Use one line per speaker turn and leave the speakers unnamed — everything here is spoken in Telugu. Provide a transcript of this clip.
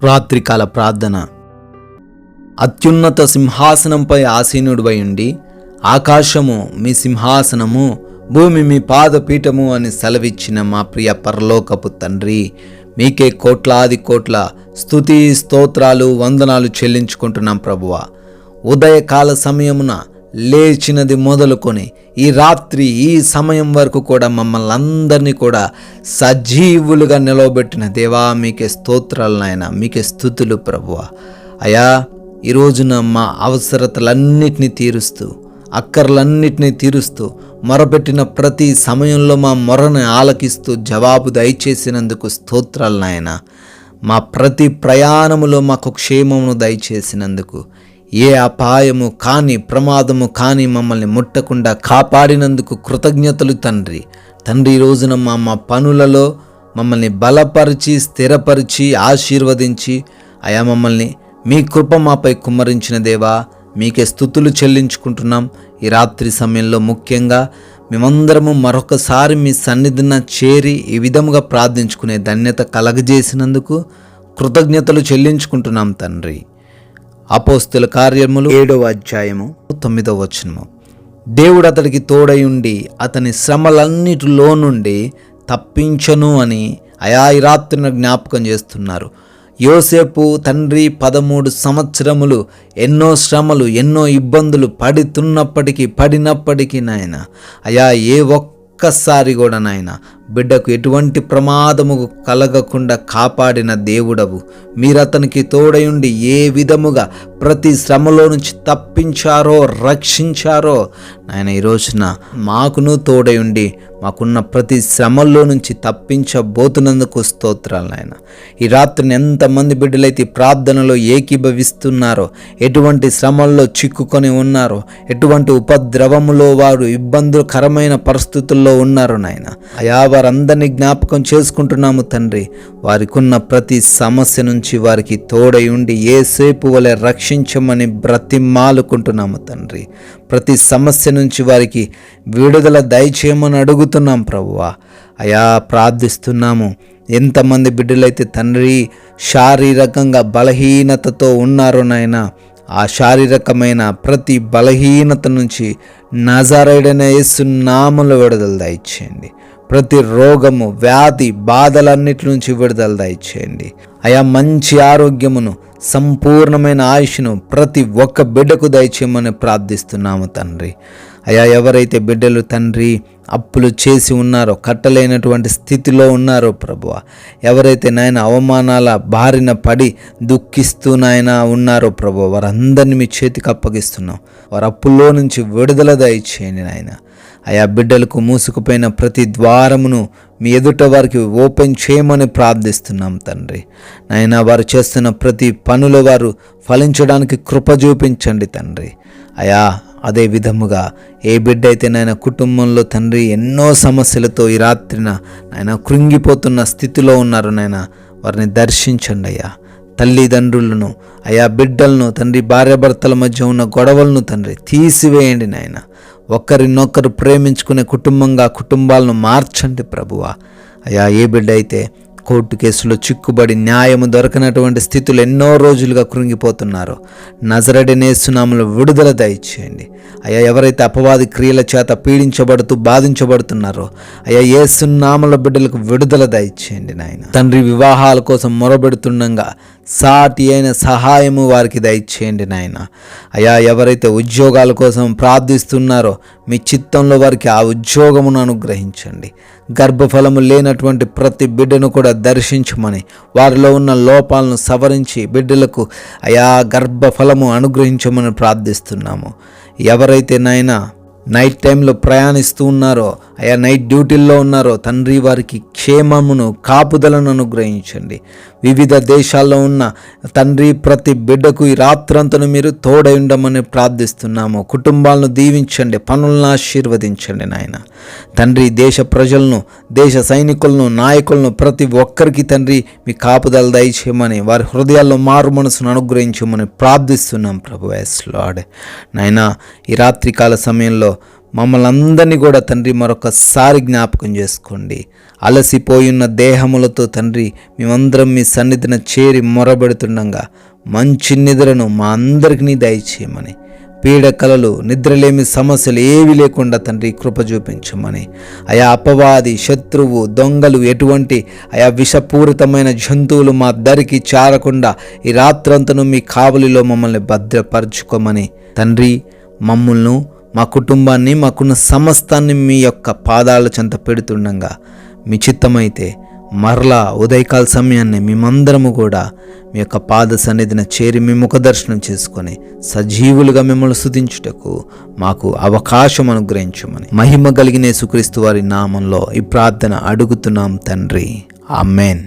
రాత్రికాల ప్రార్థన. అత్యున్నత సింహాసనంపై ఆసీనుడివై ఉండి, ఆకాశము మీ సింహాసనము, భూమి మీ పాదపీఠము అని సెలవిచ్చిన మా ప్రియ పరలోకపు తండ్రి, మీకే కోట్లాది కోట్ల స్తుతి స్తోత్రాలు వందనాలు చెల్లించుకుంటున్నాం ప్రభువా. ఉదయకాల సమయమున లేచినది మొదలుకొని ఈ రాత్రి ఈ సమయం వరకు కూడా మమ్మల్ని అందరినీ కూడా సజీవులుగా నిలవబెట్టిన దేవా, మీకే స్తోత్రాలు నాయన, మీకే స్తుతులు ప్రభువా. అయా, ఈ రోజున మా అవసరతలన్నిటినీ తీరుస్తూ, అక్కర్లన్నిటినీ తీరుస్తూ, మొరపెట్టిన ప్రతి సమయంలో మా మొరను ఆలకిస్తూ జవాబు దయచేసినందుకు స్తోత్రాలు నాయన. మా ప్రతి ప్రయాణములో మాకు క్షేమమును దయచేసినందుకు, ఏ అపాయము కానీ ప్రమాదము కానీ మమ్మల్ని ముట్టకుండా కాపాడినందుకు కృతజ్ఞతలు తండ్రి. ఈ రోజున మా పనులలో మమ్మల్ని బలపరిచి స్థిరపరిచి ఆశీర్వదించి అయా మమ్మల్ని మీ కృప మాపై కుమ్మరించిన దేవా, మీకే స్తుతులు చెల్లించుకుంటున్నాం. ఈ రాత్రి సమయంలో ముఖ్యంగా మేమందరము మరొకసారి మీ సన్నిధిన చేరి ఈ విధముగా ప్రార్థించుకునే ధన్యత కలగజేసినందుకు కృతజ్ఞతలు చెల్లించుకుంటున్నాం తండ్రి. అపోస్తుల కార్యములు 7వ అధ్యాయము 9వ వచనము. దేవుడు అతడికి తోడై ఉండి అతని శ్రమలన్నిటిలో నుండి తప్పించను అని అయా ఈ రాత్రిన జ్ఞాపకం చేస్తున్నారు. యోసేపు తండ్రి 13 సంవత్సరములు ఎన్నో శ్రమలు ఎన్నో ఇబ్బందులు పడినప్పటికీ నాయన అయా ఏ ఒక్కసారి కూడా నాయన బిడ్డకు ఎటువంటి ప్రమాదము కలగకుండా కాపాడిన దేవుడవు. మీరు అతనికి తోడయుండి ఏ విధముగా ప్రతి శ్రమలో నుంచి తప్పించారో రక్షించారో నాయన, ఈ రోజున మాకును తోడయుండి మాకున్న ప్రతి శ్రమల్లో నుంచి తప్పించబోతున్నందుకు స్తోత్రాలు నాయన. ఈ రాత్రిని ఎంతమంది బిడ్డలైతే ప్రార్థనలో ఏకీభవిస్తున్నారో, ఎటువంటి శ్రమల్లో చిక్కుకొని ఉన్నారో, ఎటువంటి ఉపద్రవములో వారు ఇబ్బందికరమైన పరిస్థితుల్లో ఉన్నారో నాయన అయా, వారందరినీ జ్ఞాపకం చేసుకుంటున్నాము తండ్రి. వారికి ఉన్న ప్రతి సమస్య నుంచి వారికి తోడై ఉండి యేసేపు వలె రక్షించమని బ్రతిమాలుకుంటున్నాము తండ్రి. ప్రతి సమస్య నుంచి వారికి విడుదల దయచేయమని అడుగుతున్నాం ప్రభువా. అయా, ప్రార్థిస్తున్నాము. ఎంతమంది బిడ్డలైతే తండ్రి శారీరకంగా బలహీనతతో ఉన్నారో నాయన, ఆ శారీరకమైన ప్రతి బలహీనత నుంచి నజరేయుడైన యేసు నామములో విడుదల దయచేయండి. ప్రతి రోగము వ్యాధి బాధలన్నిటి నుంచి విడుదల దయచేయండి అయా. మంచి ఆరోగ్యమును సంపూర్ణమైన ఆయుష్ను ప్రతి ఒక్క బిడ్డకు దయచేయమని ప్రార్థిస్తున్నాము తండ్రి. అయా, ఎవరైతే బిడ్డలు తండ్రి అప్పులు చేసి ఉన్నారో, కట్టలేనటువంటి స్థితిలో ఉన్నారో ప్రభువా, ఎవరైతే నాయన అవమానాల బారిన పడి దుఃఖిస్తూ నాయన ఉన్నారో ప్రభువా, వారందరినీ మీ చేతికి అప్పగిస్తున్నాం. వారి అప్పుల్లో నుంచి విడుదల దయచేయండి నాయన. అయా, బిడ్డలకు మూసుకుపోయిన ప్రతి ద్వారమును మీ ఎదుట వారికి ఓపెన్ చేయమని ప్రార్థిస్తున్నాం తండ్రి. నాయన, వారు చేస్తున్న ప్రతి పనులు వారు ఫలించడానికి కృప చూపించండి తండ్రి. అయా, అదే విధముగా ఏ బిడ్డ అయితే నాయన కుటుంబంలో తండ్రి ఎన్నో సమస్యలతో ఈ రాత్రిన నాయన కృంగిపోతున్న స్థితిలో ఉన్నారు నాయన, వారిని దర్శించండి అయ్యా. తల్లిదండ్రులను అయా, బిడ్డలను తండ్రి భార్యాభర్తల మధ్య ఉన్న గొడవలను తండ్రి తీసివేయండి నాయన. ఒకరినొకరు ప్రేమించుకునే కుటుంబాలను మార్చండి ప్రభువా. అయా, ఏ బిడ్డ అయితే కోర్టు కేసులో చిక్కుబడి న్యాయము దొరకనటువంటి స్థితులు ఎన్నో రోజులుగా కృంగిపోతున్నారో, నజరేయుడైన యేసు నామములో విడుదల దయచేయండి అయ్యా. ఎవరైతే అపవాది క్రియల చేత పీడించబడుతూ బాధించబడుతున్నారో అయ్యా, యేసు నామములో బిడ్డలకు విడుదల దయచేయండి నాయన. తండ్రి వివాహాల కోసం మొరబెడుతుండగా సాటి అయిన సహాయము వారికి దయచేయండి నాయన. అయా, ఎవరైతే ఉద్యోగాల కోసం ప్రార్థిస్తున్నారో మీ చిత్తంలో వారికి ఆ ఉద్యోగమును అనుగ్రహించండి. గర్భఫలము లేనటువంటి ప్రతి బిడ్డను కూడా దర్శించమని, వారిలో ఉన్న లోపాలను సవరించి బిడ్డలకు అయా గర్భఫలము అనుగ్రహించమని ప్రార్థిస్తున్నాము. ఎవరైతే నాయన నైట్ టైంలో ప్రయాణిస్తూ ఉన్నారో అయా, నైట్ డ్యూటీల్లో ఉన్నారో తండ్రి, వారికి క్షేమమును కాపుదలను అనుగ్రహించండి. వివిధ దేశాల్లో ఉన్న తండ్రి ప్రతి బిడ్డకు ఈ రాత్రంతను మీరు తోడై ఉండమని ప్రార్థిస్తున్నాము. కుటుంబాలను దీవించండి, పనులను ఆశీర్వదించండి నాయన. తండ్రి, దేశ ప్రజలను, దేశ సైనికులను, నాయకులను ప్రతి ఒక్కరికి తండ్రి మీ కాపుదల దయచేయమని, వారి హృదయాల్లో మారు మనసును అనుగ్రహించమని ప్రార్థిస్తున్నాం ప్రభు. Yes lord. నాయన, ఈ రాత్రికాల సమయంలో మమ్మల్ని అందరినీ కూడా తండ్రి మరొకసారి జ్ఞాపకం చేసుకోండి. అలసిపోయున్న దేహములతో తండ్రి మేమందరం మీ సన్నిధిన చేరి మొరబెడుతుండగా మంచి నిద్రను మా అందరికీ దయచేయమని, పీడకలలు నిద్రలేమి సమస్యలు ఏవి లేకుండా తండ్రి కృప చూపించమని, ఆయా అపవాది శత్రువు దొంగలు ఎటువంటి ఆయా విషపూరితమైన జంతువులు మా దరికి చేరకుండా ఈ రాత్రంతను మీ కావలిలో మమ్మల్ని భద్రపరచుకోమని తండ్రి, మమ్మల్ని మా కుటుంబాన్ని మాకున్న సమస్తాన్ని మీ యొక్క పాదాల చెంత పెడుతుండగా మీ చిత్తమైతే మరలా ఉదయకాల సమయాన్ని మేమందరము కూడా మీ యొక్క పాద సన్నిధిన చేరి మీ ముఖ దర్శనం చేసుకొని సజీవులుగా మిమ్మల్ని స్తుతించుటకు మాకు అవకాశం అనుగ్రహించమని మహిమ కలిగిన యేసుక్రీస్తు వారి నామంలో ఈ ప్రార్థన అడుగుతున్నాం తండ్రి. ఆమేన్.